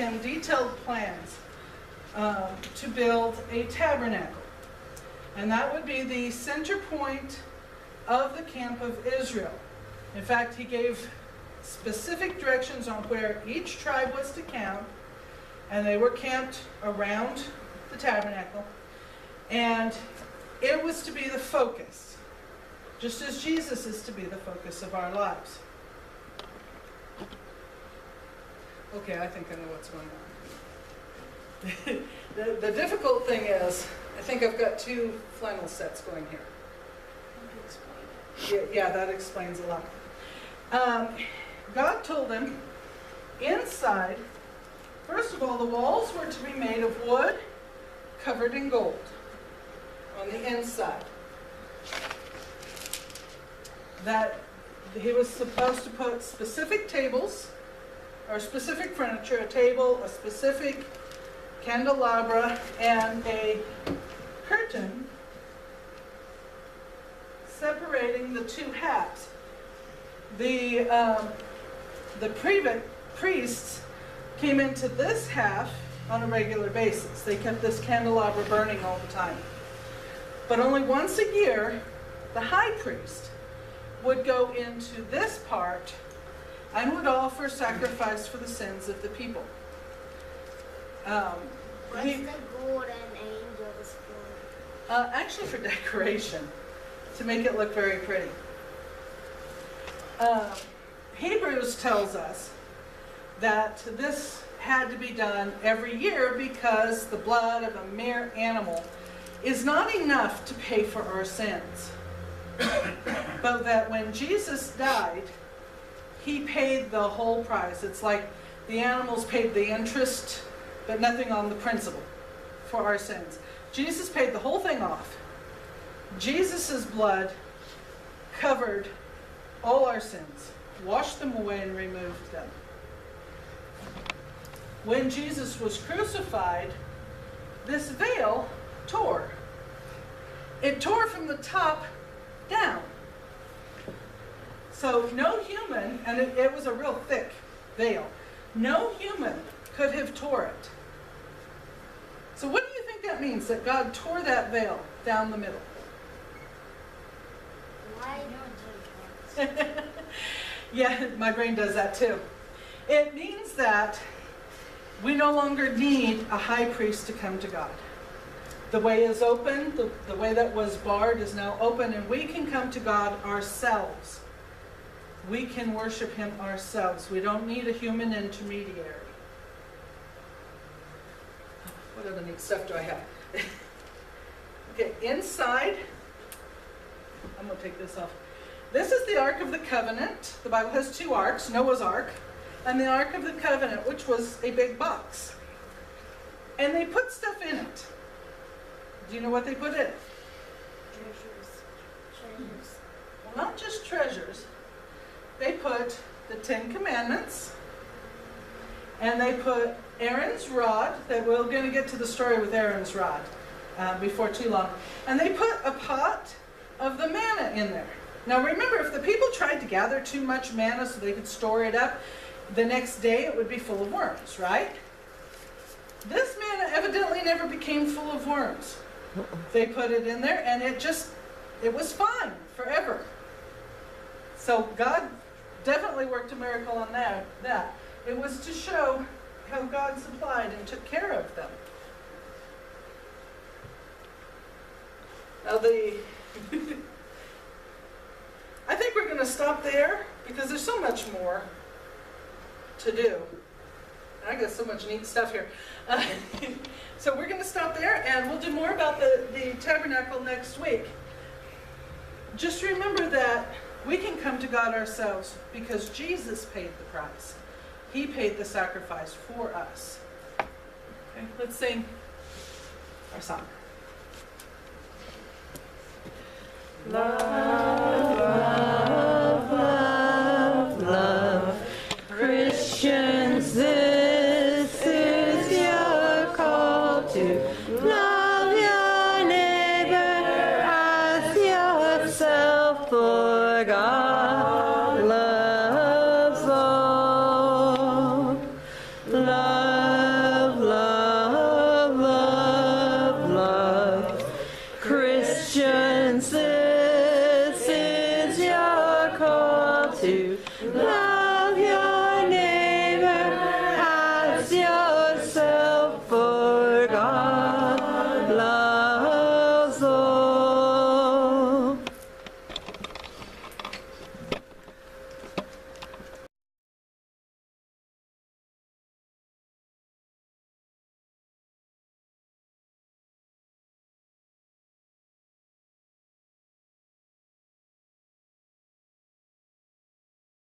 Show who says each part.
Speaker 1: him detailed plans to build a tabernacle. And that would be the center point of the camp of Israel. In fact, he gave specific directions on where each tribe was to camp, and they were camped around the tabernacle. And it was to be the focus, just as Jesus is to be the focus of our lives. Okay, I think I know what's going on. The difficult thing is, I think I've got two flannel sets going here. Yeah, that explains a lot. God told them, inside, first of all, the walls were to be made of wood covered in gold on the inside. That he was supposed to put specific tables or specific furniture, a table, a specific candelabra, and a curtain separating the two halves. The priests came into this half on a regular basis. They kept this candelabra burning all the time. But only once a year, the high priest would go into this part and would offer sacrifice for the sins of the people.
Speaker 2: What's the golden angels for?
Speaker 1: Actually for decoration, to make it look very pretty. Hebrews tells us that this had to be done every year because the blood of a mere animal is not enough to pay for our sins. But that when Jesus died, he paid the whole price. It's like the animals paid the interest, but nothing on the principal for our sins. Jesus paid the whole thing off. Jesus' blood covered all our sins, washed them away and removed them. When Jesus was crucified, this veil tore. It tore from the top down. So no human, and it was a real thick veil, no human could have tore it. So what do you think that means, that God tore that veil down the middle?
Speaker 2: Why
Speaker 1: Yeah, my brain does that too. It means that we no longer need a high priest to come to God. The way is open, the way that was barred is now open, and we can come to God ourselves. We can worship him ourselves. We don't need a human intermediary. What other neat stuff do I have? Okay, inside, I'm going to take this off. This is the Ark of the Covenant. The Bible has two arks, Noah's Ark, and the Ark of the Covenant, which was a big box. And they put stuff in it. Do you know what they put in it?
Speaker 2: Treasures.
Speaker 1: Well, not just treasures. They put the Ten Commandments, and they put Aaron's rod, that we're going to get to the story with Aaron's rod before too long. And they put a pot of the manna in there. Now remember, if the people tried to gather too much manna so they could store it up, the next day it would be full of worms, right? This manna evidently never became full of worms. They put it in there and it was fine forever. So God definitely worked a miracle on that. It was to show how God supplied and took care of them. Now I think we're going to stop there because there's so much more to do. I got so much neat stuff here. So we're going to stop there, and we'll do more about the tabernacle next week. Just remember that we can come to God ourselves because Jesus paid the price. He paid the sacrifice for us. Okay, let's sing our song.
Speaker 3: Love, love, love, love. Christians, this is your call to love your neighbor as yourself, for God loves all. Love to love